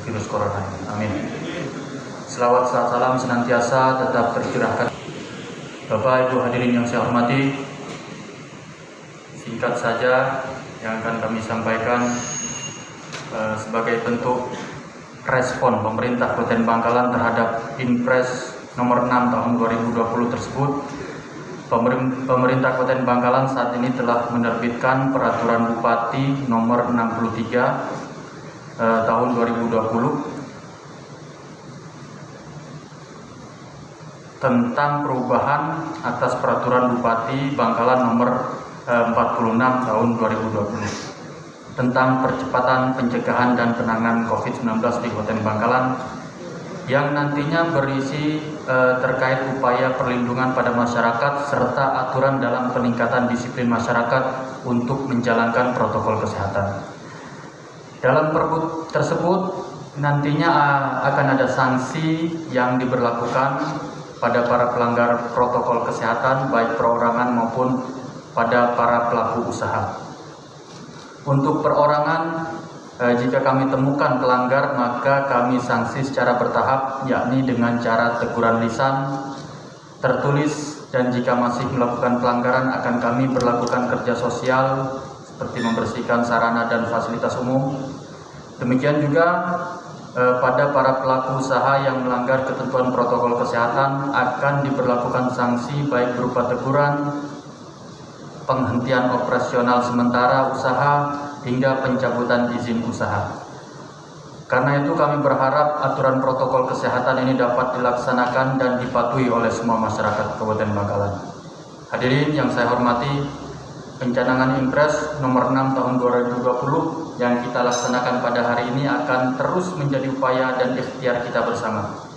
virus corona ini. Amin. Selawat salam senantiasa tetap tercurahkan. Bapak Ibu hadirin yang saya hormati, singkat saja yang akan kami sampaikan sebagai bentuk respon pemerintah Kabupaten Bangkalan terhadap Inpres nomor 6 tahun 2020 tersebut. Pemerintah Kabupaten Bangkalan saat ini telah menerbitkan Peraturan Bupati nomor 63 tahun 2020 tentang perubahan atas Peraturan Bupati Bangkalan nomor 46 tahun 2020 tentang percepatan pencegahan dan penanganan COVID-19 di Kabupaten Bangkalan, yang nantinya berisi terkait upaya perlindungan pada masyarakat serta aturan dalam peningkatan disiplin masyarakat untuk menjalankan protokol kesehatan. Dalam Perbu tersebut nantinya akan ada sanksi yang diberlakukan pada para pelanggar protokol kesehatan baik perorangan maupun pada para pelaku usaha. Untuk perorangan, jika kami temukan pelanggar, maka kami sanksi secara bertahap, yakni dengan cara teguran lisan, tertulis, dan jika masih melakukan pelanggaran akan kami berlakukan kerja sosial seperti membersihkan sarana dan fasilitas umum. Demikian juga pada para pelaku usaha yang melanggar ketentuan protokol kesehatan akan diberlakukan sanksi baik berupa teguran, penghentian operasional sementara usaha, hingga pencabutan izin usaha. Karena itu kami berharap aturan protokol kesehatan ini dapat dilaksanakan dan dipatuhi oleh semua masyarakat Kabupaten Bangkalan. Hadirin yang saya hormati, pencanangan Inpres nomor 6 tahun 2020 yang kita laksanakan pada hari ini akan terus menjadi upaya dan ikhtiar kita bersama,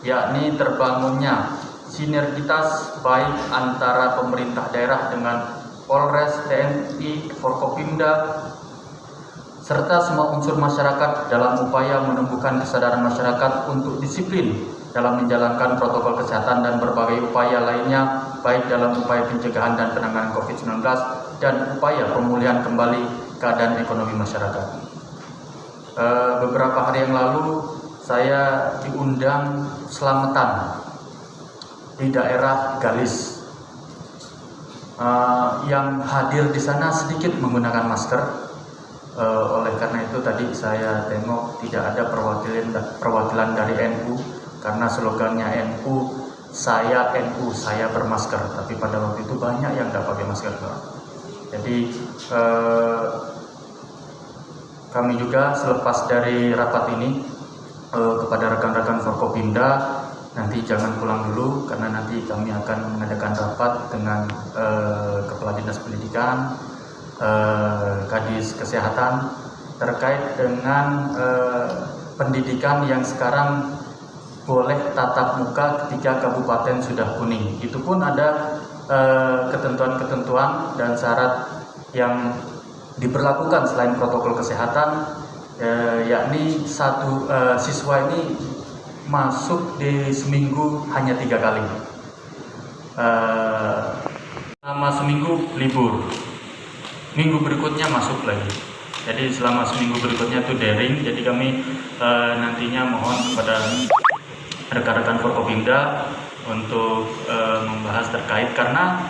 yakni terbangunnya sinergitas baik antara pemerintah daerah dengan Polres, TNI, Forkopimda, serta semua unsur masyarakat dalam upaya menumbuhkan kesadaran masyarakat untuk disiplin dalam menjalankan protokol kesehatan dan berbagai upaya lainnya, baik dalam upaya pencegahan dan penanganan COVID-19 dan upaya pemulihan kembali keadaan ekonomi masyarakat. Beberapa hari yang lalu saya diundang selamatan di daerah Galis. Yang hadir di sana sedikit menggunakan masker. Oleh karena itu tadi saya tengok tidak ada perwakilan dari NU, karena slogannya NU saya bermasker, tapi pada waktu itu banyak yang tidak pakai masker. Jadi kami juga selepas dari rapat ini kepada rekan-rekan Forkopimda, nanti jangan pulang dulu karena nanti kami akan mengadakan rapat dengan Kepala Dinas Pendidikan, Kadis Kesehatan terkait dengan pendidikan yang sekarang boleh tatap muka ketika kabupaten sudah kuning. Itu pun ada ketentuan-ketentuan dan syarat yang diberlakukan selain protokol kesehatan, yakni satu siswa ini masuk di seminggu hanya 3 kali. Selama seminggu libur, minggu berikutnya masuk lagi. Jadi selama seminggu berikutnya itu daring. Jadi kami nantinya mohon kepada rekan-rekan Forkopimda untuk membahas terkait, karena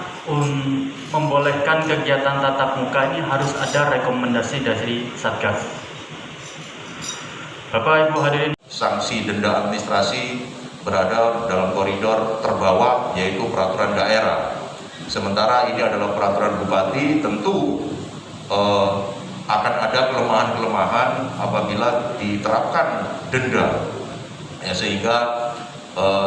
membolehkan kegiatan tatap muka ini harus ada rekomendasi dari Satgas. Bapak Ibu hadirin, sanksi denda administrasi berada dalam koridor terbawah, yaitu peraturan daerah. Sementara ini adalah peraturan bupati, tentu akan ada kelemahan-kelemahan apabila diterapkan denda. Ya, sehingga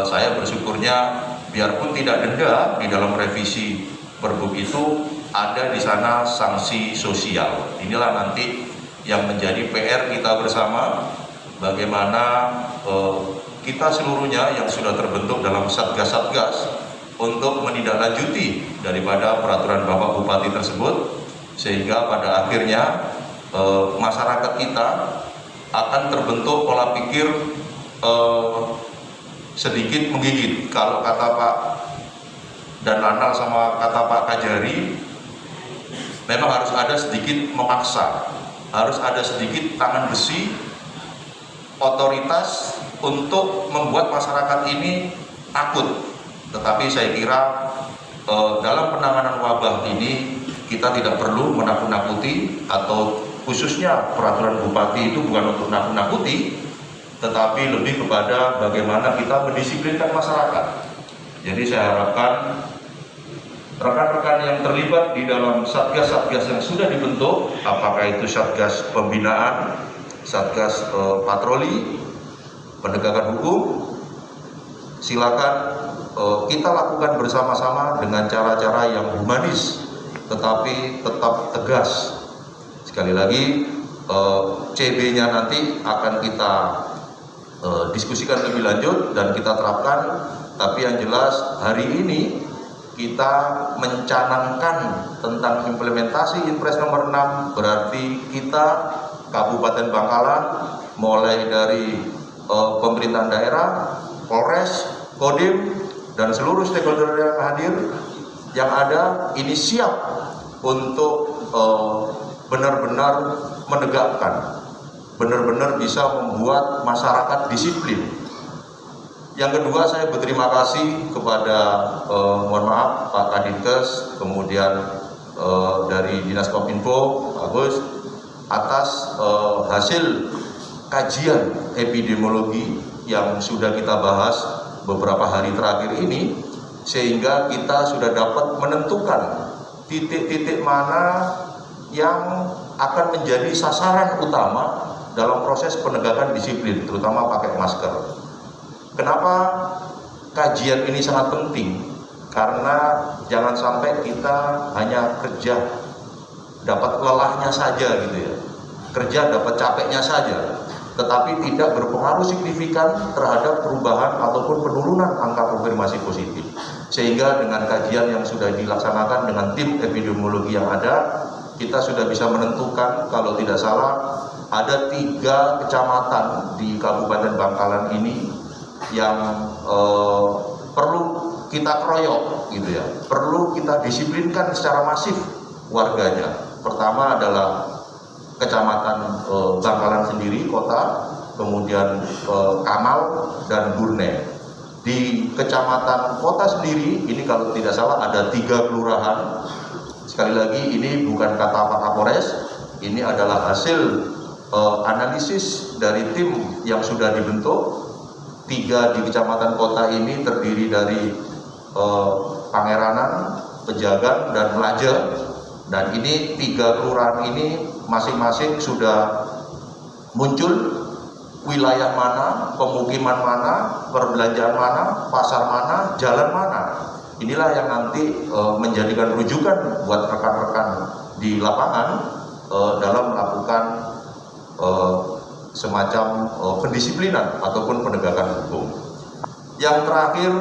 saya bersyukurnya biarpun tidak denda, di dalam revisi Pergub itu ada di sana sanksi sosial. Inilah nanti yang menjadi PR kita bersama, bagaimana kita seluruhnya yang sudah terbentuk dalam satgas-satgas untuk menindaklanjuti daripada peraturan Bapak Bupati tersebut, sehingga pada akhirnya masyarakat kita akan terbentuk pola pikir sedikit menggigit. Kalau kata Pak dan Lanal sama kata Pak Kajari, memang harus ada sedikit memaksa, harus ada sedikit tangan besi otoritas untuk membuat masyarakat ini takut. Tetapi saya kira dalam penanganan wabah ini kita tidak perlu menakut-nakuti, atau khususnya peraturan bupati itu bukan untuk nakut-nakuti, tetapi lebih kepada bagaimana kita mendisiplinkan masyarakat. Jadi saya harapkan rekan-rekan yang terlibat di dalam satgas-satgas yang sudah dibentuk, apakah itu satgas pembinaan, satgas patroli, penegakan hukum, silakan kita lakukan bersama-sama dengan cara-cara yang humanis, tetapi tetap tegas. Sekali lagi, CB-nya nanti akan kita diskusikan lebih lanjut dan kita terapkan. Tapi yang jelas hari ini kita mencanangkan tentang implementasi Impres nomor 6, berarti kita Kabupaten Bangkalan mulai dari pemerintahan daerah, Polres, Kodim, dan seluruh stakeholder yang hadir yang ada ini siap untuk benar-benar menegakkan, benar-benar bisa membuat masyarakat disiplin. Yang kedua, saya berterima kasih kepada mohon maaf Pak Kadinkes, kemudian dari Dinas Kominfo, Pak Agus, atas hasil kajian epidemiologi yang sudah kita bahas beberapa hari terakhir ini, sehingga kita sudah dapat menentukan titik-titik mana yang akan menjadi sasaran utama dalam proses penegakan disiplin, terutama pakai masker. Kenapa kajian ini sangat penting? Karena jangan sampai kita hanya kerja dapat lelahnya saja gitu ya, kerja dapat capeknya saja, tetapi tidak berpengaruh signifikan terhadap perubahan ataupun penurunan angka konfirmasi positif. Sehingga dengan kajian yang sudah dilaksanakan dengan tim epidemiologi yang ada, kita sudah bisa menentukan, kalau tidak salah ada 3 kecamatan di Kabupaten Bangkalan ini yang perlu kita keroyok gitu ya, perlu kita disiplinkan secara masif warganya. Pertama adalah Kecamatan Bangkalan sendiri, kota, kemudian Kamal dan Burne. Di Kecamatan kota sendiri, ini kalau tidak salah ada 3 kelurahan. Sekali lagi, ini bukan kata Pak Kapolres, ini adalah hasil analisis dari tim yang sudah dibentuk. 3 di Kecamatan kota ini terdiri dari Pangeranan, Pejagan, dan Melaja. Dan ini 3 kelurahan ini masing-masing sudah muncul wilayah mana, pemukiman mana, perbelanjaan mana, pasar mana, jalan mana. Inilah yang nanti menjadikan rujukan buat rekan-rekan di lapangan dalam melakukan semacam pendisiplinan ataupun penegakan hukum. Yang terakhir,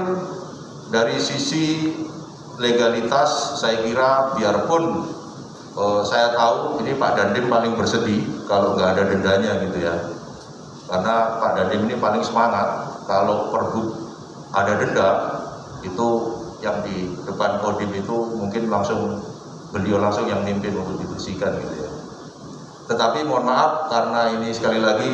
dari sisi legalitas, saya kira biarpun saya tahu ini Pak Dandim paling bersedih kalau nggak ada dendanya gitu ya, karena Pak Dandim ini paling semangat kalau Pergub ada denda, itu yang di depan Kodim itu mungkin langsung beliau langsung yang mimpin untuk dibersihkan gitu ya. Tetapi mohon maaf, karena ini sekali lagi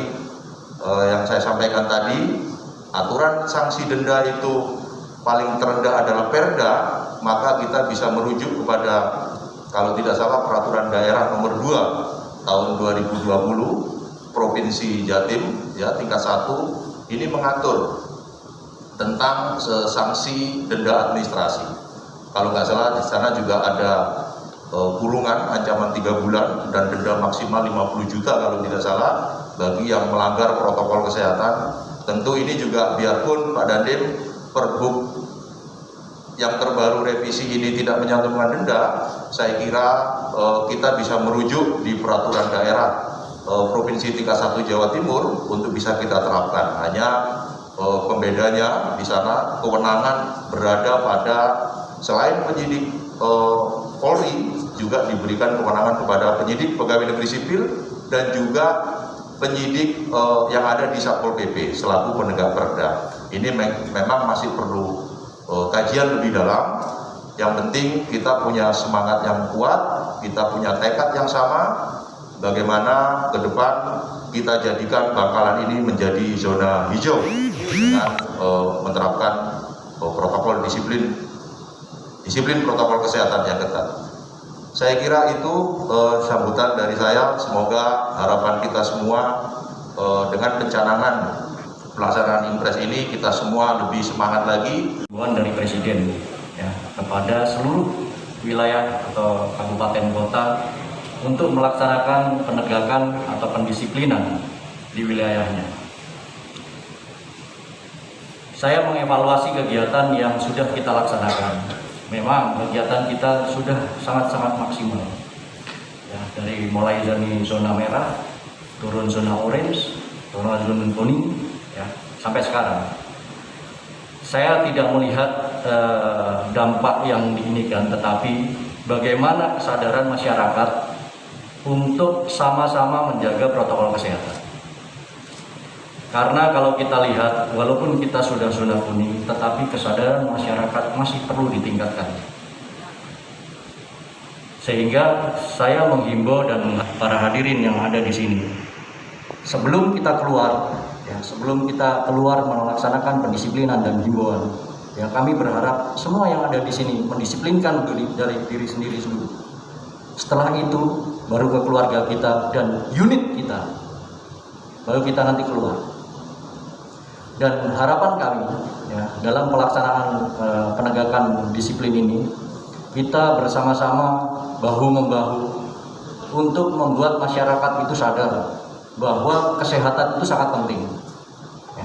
yang saya sampaikan tadi, aturan sanksi denda itu paling terendah adalah Perda, maka kita bisa merujuk kepada, kalau tidak salah, peraturan daerah nomor 2 tahun 2020 Provinsi Jatim ya, tingkat 1, ini mengatur tentang sanksi denda administrasi. Kalau nggak salah di sana juga ada kurungan ancaman 3 bulan dan denda maksimal 50 juta kalau tidak salah bagi yang melanggar protokol kesehatan. Tentu ini juga biarpun Pak Dandim Pergub yang terbaru revisi ini tidak menyantumkan denda, saya kira kita bisa merujuk di peraturan daerah Provinsi tingkat 1 Jawa Timur untuk bisa kita terapkan. Hanya pembedanya di sana kewenangan berada pada, selain penyidik Polri, juga diberikan kewenangan kepada penyidik pegawai negeri sipil dan juga penyidik yang ada di Satpol PP selaku penegak perda. Ini memang masih perlu kajian lebih dalam. Yang penting kita punya semangat yang kuat, kita punya tekad yang sama, bagaimana ke depan kita jadikan Bangkalan ini menjadi zona hijau dengan menerapkan protokol disiplin protokol kesehatan yang ketat. Saya kira itu sambutan dari saya. Semoga harapan kita semua dengan pencanangan pelaksanaan Impres ini kita semua lebih semangat lagi. Himbauan dari Presiden ya, kepada seluruh wilayah atau kabupaten kota untuk melaksanakan penegakan atau pendisiplinan di wilayahnya. Saya mengevaluasi kegiatan yang sudah kita laksanakan. Memang kegiatan kita sudah sangat-sangat maksimal. Ya, dari mulai dari zona merah, turun zona orange, turun zona kuning, ya, sampai sekarang. Saya tidak melihat dampak yang diinginkan, tetapi bagaimana kesadaran masyarakat untuk sama-sama menjaga protokol kesehatan. Karena kalau kita lihat, walaupun kita sudah zona kuning, tetapi kesadaran masyarakat masih perlu ditingkatkan. Sehingga saya menghimbau dan para hadirin yang ada di sini, sebelum kita keluar melaksanakan pendisiplinan dan himbauan, ya kami berharap semua yang ada di sini mendisiplinkan dari diri sendiri dulu. Setelah itu baru ke keluarga kita dan unit kita, baru kita nanti keluar. Dan harapan kami ya, dalam pelaksanaan penegakan disiplin ini, kita bersama-sama bahu-membahu untuk membuat masyarakat itu sadar bahwa kesehatan itu sangat penting. Ya.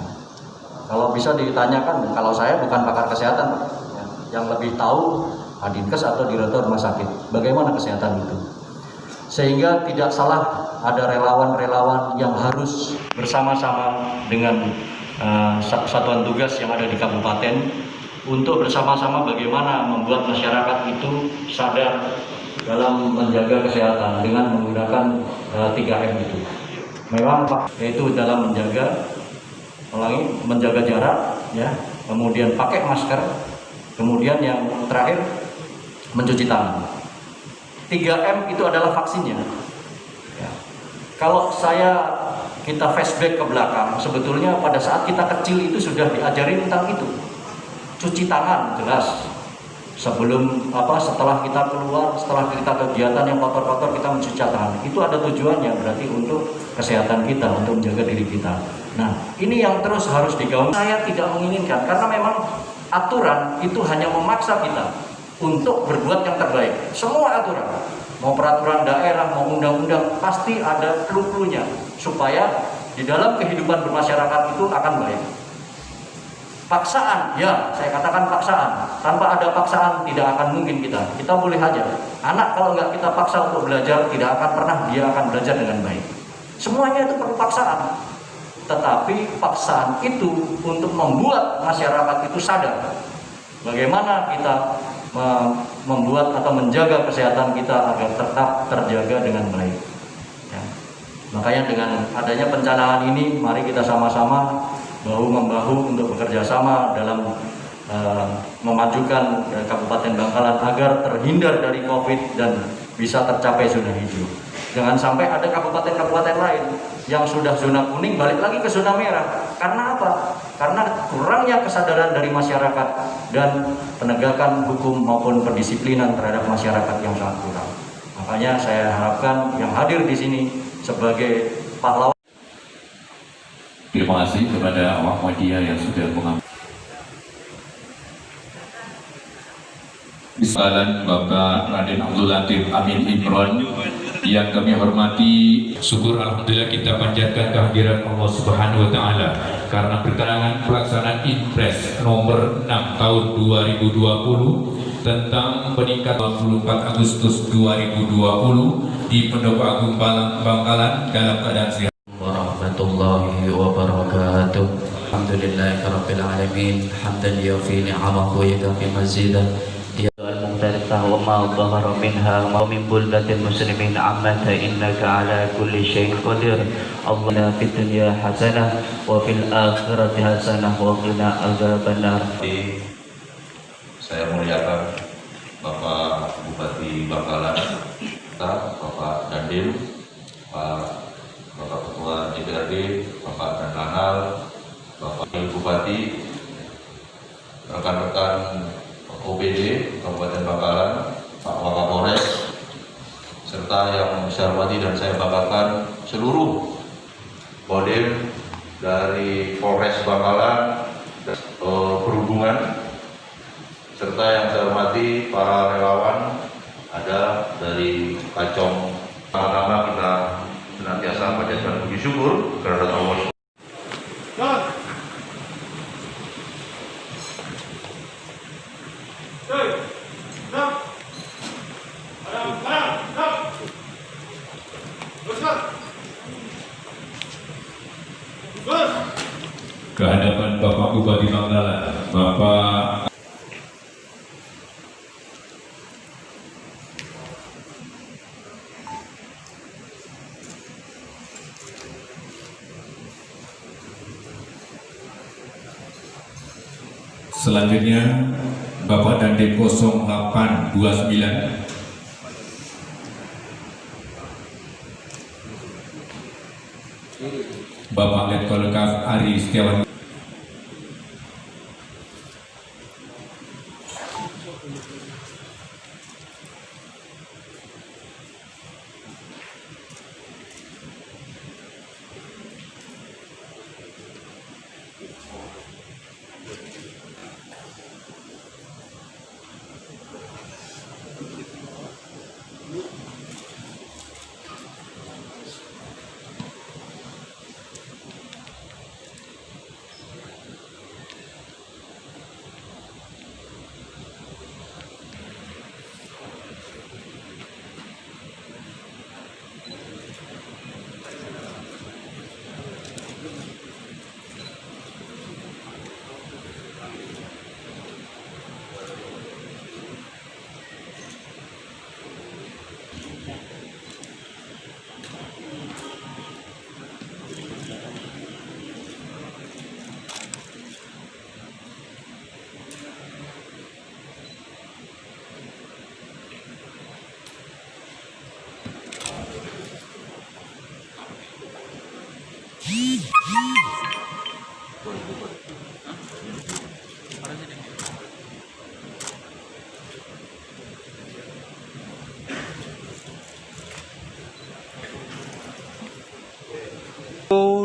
Kalau bisa ditanyakan, kalau saya bukan pakar kesehatan, ya, yang lebih tahu Adinkes atau Direktur Rumah Sakit, bagaimana kesehatan itu. Sehingga tidak salah ada relawan-relawan yang harus bersama-sama dengan satuan tugas yang ada di kabupaten untuk bersama-sama bagaimana membuat masyarakat itu sadar dalam menjaga kesehatan dengan menggunakan 3M itu. Memang yaitu dalam menjaga jarak, ya, kemudian pakai masker, kemudian yang terakhir mencuci tangan. 3M itu adalah vaksinnya. Ya. Kalau kita flashback ke belakang, sebetulnya pada saat kita kecil itu sudah diajari tentang itu. Cuci tangan jelas. Setelah kita keluar, setelah kita kegiatan yang kotor-kotor, kita mencuci tangan. Itu ada tujuannya, berarti untuk kesehatan kita, untuk menjaga diri kita. Nah, ini yang terus harus digaungkan. Saya tidak menginginkan, karena memang aturan itu hanya memaksa kita untuk berbuat yang terbaik. Semua aturan, mau peraturan daerah, mau undang-undang, pasti ada clue-cluenya supaya di dalam kehidupan bermasyarakat itu akan baik. Paksaan, ya saya katakan paksaan. Tanpa ada paksaan tidak akan mungkin kita boleh aja. Anak kalau nggak kita paksa untuk belajar, tidak akan pernah dia akan belajar dengan baik. Semuanya itu perlu paksaan. Tetapi paksaan itu untuk membuat masyarakat itu sadar bagaimana kita membuat atau menjaga kesehatan kita agar tetap terjaga dengan baik. Ya. Makanya dengan adanya pencanangan ini, mari kita sama-sama bahu-membahu untuk bekerja sama dalam memajukan Kabupaten Bangkalan agar terhindar dari COVID dan bisa tercapai zona hijau. Jangan sampai ada kabupaten-kabupaten lain yang sudah zona kuning balik lagi ke zona merah. Karena apa? Karena kurangnya kesadaran dari masyarakat dan penegakan hukum maupun pendisiplinan terhadap masyarakat yang sangat kurang. Makanya saya harapkan yang hadir di sini sebagai pahlawan. Terima kasih kepada awak media yang sudah mengambil. Bismillah, Bapak Raden Abdul Latif Amin Imron yang kami hormati. Syukur alhamdulillah kita panjatkan kehadiran Allah Subhanahu wa taala karena berkenangan pelaksanaan Impres nomor 6 tahun 2020 tentang peningkatan 24 Agustus 2020 di Pendopo Agung Bangkalan dalam keadaan sehat. Warahmatullahi wabarakatuh. Alhamdulillahirabbil alamin, hamdan yafi ni'amahu wa yafi mazidah. المختلفة وما ظهر منها ومن بلدة المسلمين عامة إنك على كل شيء قدير. اللهم في الدنيا حسنة وفي الآخرة حسنة وقنا عذاب النار. Saya muliakan Bapak Bupati Bangkalan, Bapak Dandim, Bapak Ketua DPD DPRD, Bapak Dan Lanal, Bapak Bupati, rekan-rekan OPD Kabupaten Bangkalan, Pak Wakapolres, serta yang saya hormati dan saya banggakan seluruh kodim dari Polres Bangkalan, perhubungan, serta yang saya hormati para relawan ada dari Kacong. Pertama kita senantiasa panjatkan puji syukur kepada Allah. Kehadapan Bapak Bupati Bangkalan, Bapak selanjutnya Bapak Dandim 0829 Bapak Letkol Kaf Ari Setiawan.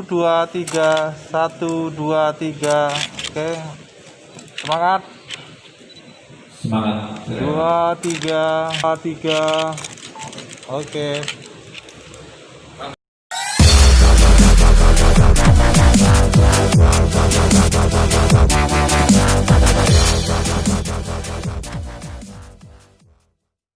Dua tiga 1 2 3. Oke, semangat. 2 3 3. Oke.